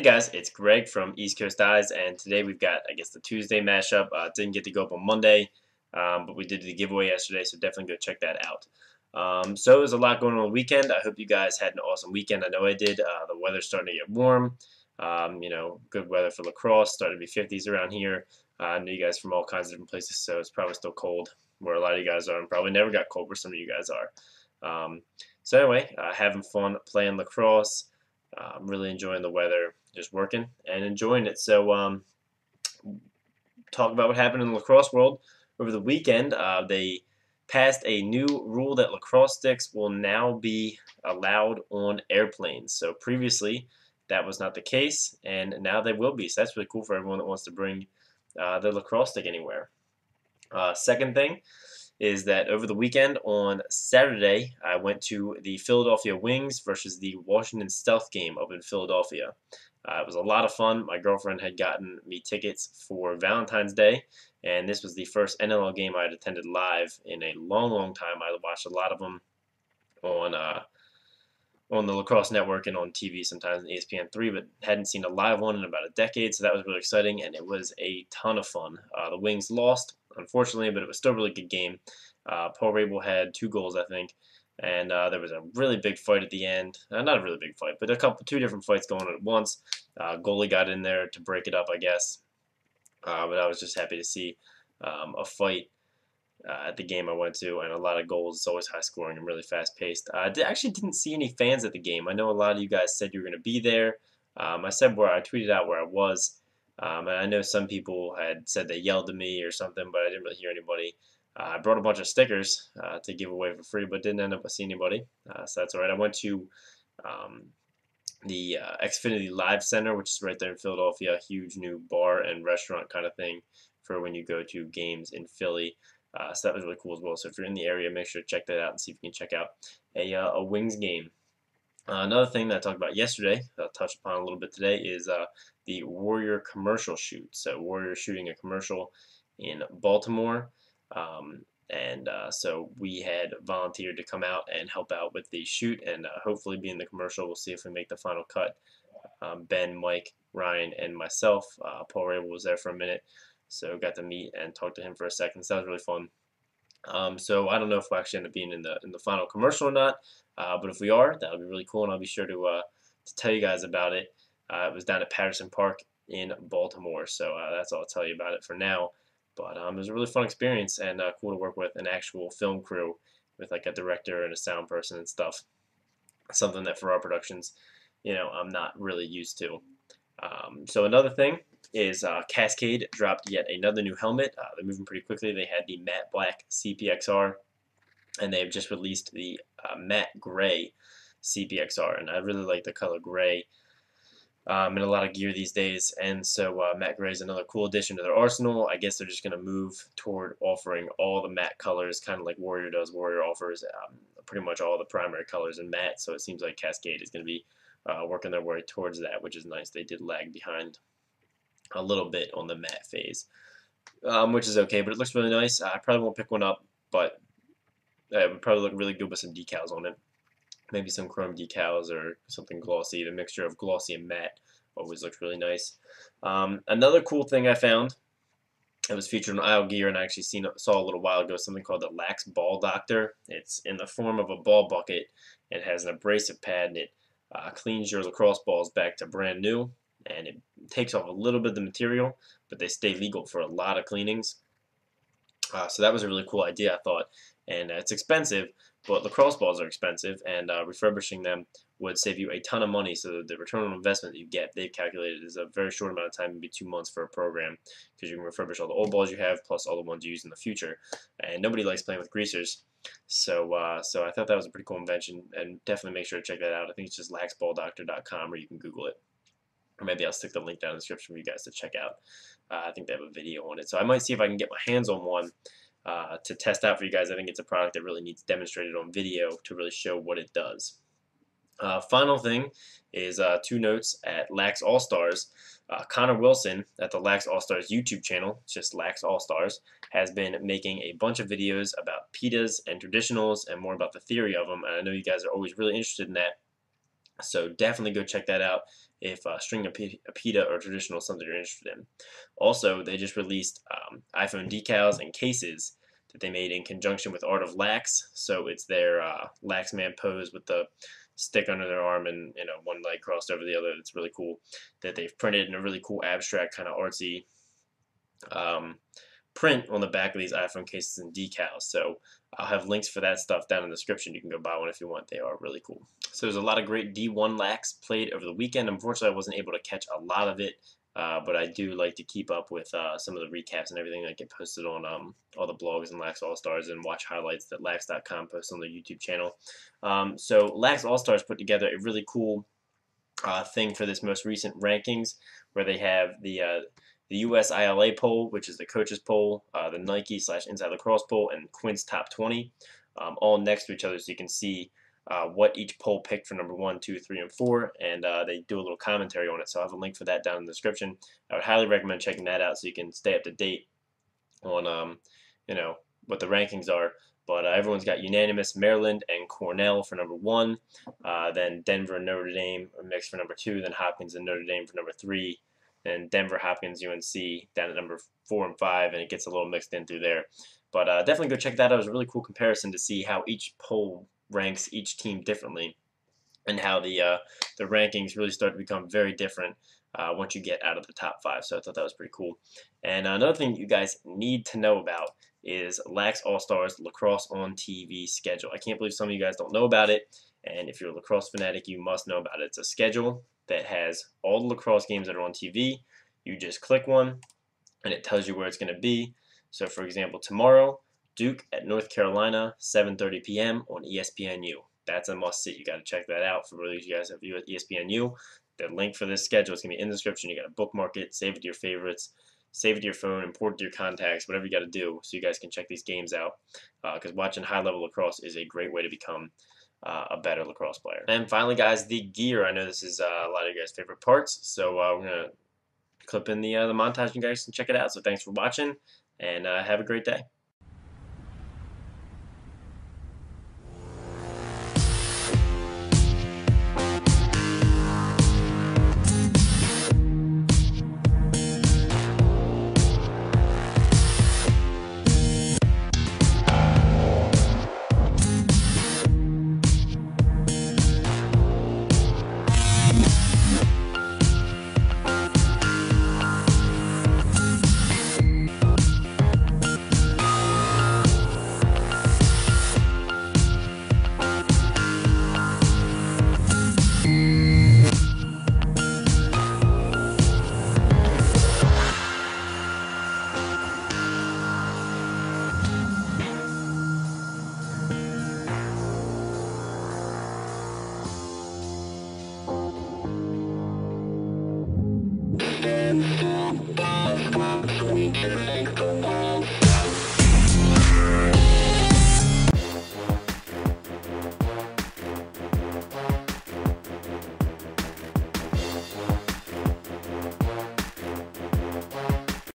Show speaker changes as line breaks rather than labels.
guys, it's Greg from East Coast Eyes, and today we've got, I guess, the Tuesday mashup. Didn't get to go up on Monday, but we did the giveaway yesterday, so definitely go check that out. So there's a lot going on the weekend. I hope you guys had an awesome weekend. I know I did. The weather's starting to get warm. Good weather for lacrosse. Starting to be 50s around here. I know you guys from all kinds of different places, so it's probably still cold where a lot of you guys are, and probably never got cold where some of you guys are. So anyway, having fun playing lacrosse. Really enjoying the weather, just working and enjoying it. So talk about what happened in the lacrosse world over the weekend. They passed a new rule that lacrosse sticks will now be allowed on airplanes. So previously that was not the case, and now they will be. So that's really cool for everyone that wants to bring their lacrosse stick anywhere. Second thing is that over the weekend on Saturday, I went to the Philadelphia Wings versus the Washington Stealth game up in Philadelphia. It was a lot of fun. My girlfriend had gotten me tickets for Valentine's Day, and this was the first NLL game I had attended live in a long, long time. I watched a lot of them on the Lacrosse Network and on TV sometimes on ESPN3, but hadn't seen a live one in about a decade, so that was really exciting, and it was a ton of fun. The Wings lost, unfortunately, but it was still a really good game. Paul Rabel had 2 goals, I think, and there was a really big fight at the end. Not a really big fight, but two different fights going on at once. Goalie got in there to break it up, I guess, but I was just happy to see a fight at the game I went to, and a lot of goals. It's always high scoring and really fast paced. I actually didn't see any fans at the game. I know a lot of you guys said you were going to be there. I tweeted out where I was, and I know some people had said they yelled at me or something, but I didn't really hear anybody. I brought a bunch of stickers to give away for free, but didn't end up seeing anybody, so that's all right. I went to the Xfinity Live Center, which is right there in Philadelphia, a huge new bar and restaurant kind of thing for when you go to games in Philly. So that was really cool as well. So if you're in the area, make sure to check that out and see if you can check out a Wings game. Another thing that I talked about yesterday, I'll touch upon a little bit today, is the Warrior commercial shoot. So Warrior shooting a commercial in Baltimore. So we had volunteered to come out and help out with the shoot and hopefully be in the commercial. We'll see if we make the final cut. Ben, Mike, Ryan, and myself. Paul Rabel was there for a minute. So got to meet and talk to him for a second. So that was really fun. So I don't know if we'll actually end up being in the final commercial or not, but if we are, that'll be really cool, and I'll be sure to tell you guys about it. It was down at Patterson Park in Baltimore, so that's all I'll tell you about it for now. But it was a really fun experience and cool to work with an actual film crew with like a director and a sound person and stuff. Something that for our productions, I'm not really used to. So another thing is Cascade dropped yet another new helmet. They're moving pretty quickly. They had the matte black CPXR, and they've just released the matte gray CPXR, and I really like the color gray in a lot of gear these days, and so matte gray is another cool addition to their arsenal. I guess they're just going to move toward offering all the matte colors, kind of like Warrior does. Warrior offers pretty much all the primary colors in matte, so it seems like Cascade is going to be working their way towards that, which is nice. They did lag behind a little bit on the matte phase, which is okay, but it looks really nice. I probably won't pick one up, but it would probably look really good with some decals on it. Maybe some chrome decals or something glossy. The mixture of glossy and matte always looks really nice. Another cool thing I found, it was featured on Isle Gear, and I actually saw a little while ago something called the Lax Ball Doctor. It's in the form of a ball bucket. It has an abrasive pad, and it cleans your lacrosse balls back to brand new, and it takes off a little bit of the material, but they stay legal for a lot of cleanings. So that was a really cool idea, I thought, and it's expensive, but lacrosse balls are expensive, and refurbishing them would save you a ton of money. So the return on investment that you get, they've calculated, is a very short amount of time, maybe 2 months for a program, because you can refurbish all the old balls you have plus all the ones you use in the future, and nobody likes playing with greasers. So I thought that was a pretty cool invention, and definitely make sure to check that out. I think it's just laxballdoctor.com, or you can Google it. Or maybe I'll stick the link down in the description for you guys to check out. I think they have a video on it. So I might see if I can get my hands on one to test out for you guys. I think it's a product that really needs demonstrated on video to really show what it does. Final thing is 2 notes at Lax All-Stars. Connor Wilson at the Lax All-Stars YouTube channel, it's just Lax All-Stars, has been making a bunch of videos about pitas and traditionals and more about the theory of them. And I know you guys are always really interested in that. So definitely go check that out if string a pita or traditional is something you're interested in. Also, they just released iPhone decals and cases that they made in conjunction with Art of Lax. So it's their Lax man pose with the stick under their arm and one leg crossed over the other. It's really cool that they've printed in a really cool abstract kind of artsy um, print on the back of these iPhone cases and decals. So I'll have links for that stuff down in the description. You can go buy one if you want. They are really cool. So there's a lot of great D1 lax played over the weekend. Unfortunately, I wasn't able to catch a lot of it, but I do like to keep up with some of the recaps and everything that get posted on all the blogs and Lax All-Stars, and watch highlights that Lax.com posts on their YouTube channel. So Lax All-Stars put together a really cool thing for this most recent rankings, where they have the US ILA poll, which is the coaches poll, the Nike / Inside Lacrosse poll, and Quint's top 20, all next to each other, so you can see what each poll picked for number 1, 2, 3, and 4, and they do a little commentary on it. So I have a link for that down in the description. I would highly recommend checking that out so you can stay up to date on what the rankings are. But everyone's got unanimous Maryland and Cornell for number 1, then Denver and Notre Dame are mixed for number 2, then Hopkins and Notre Dame for number 3, and Denver, Hopkins, UNC down at number 4 and 5, and it gets a little mixed in through there. But definitely go check that out. It was a really cool comparison to see how each poll ranks each team differently, and how the rankings really start to become very different once you get out of the top 5. So I thought that was pretty cool. And another thing you guys need to know about is Lax All-Stars Lacrosse on TV schedule. I can't believe some of you guys don't know about it, and if you're a lacrosse fanatic, you must know about it. It's a schedule that has all the lacrosse games that are on TV. You just click one, and it tells you where it's going to be. So, for example, tomorrow, Duke at North Carolina, 7:30 p.m. on ESPNU. That's a must-see. You got to check that out. For those of you guys that view at ESPNU, the link for this schedule is going to be in the description. You got to bookmark it, save it to your favorites, save it to your phone, import it to your contacts, whatever you got to do, so you guys can check these games out. Because watching high-level lacrosse is a great way to become a better lacrosse player. And finally, guys, the gear. I know this is a lot of you guys' favorite parts, so we're gonna clip in the montage. You guys can check it out. So thanks for watching, and have a great day.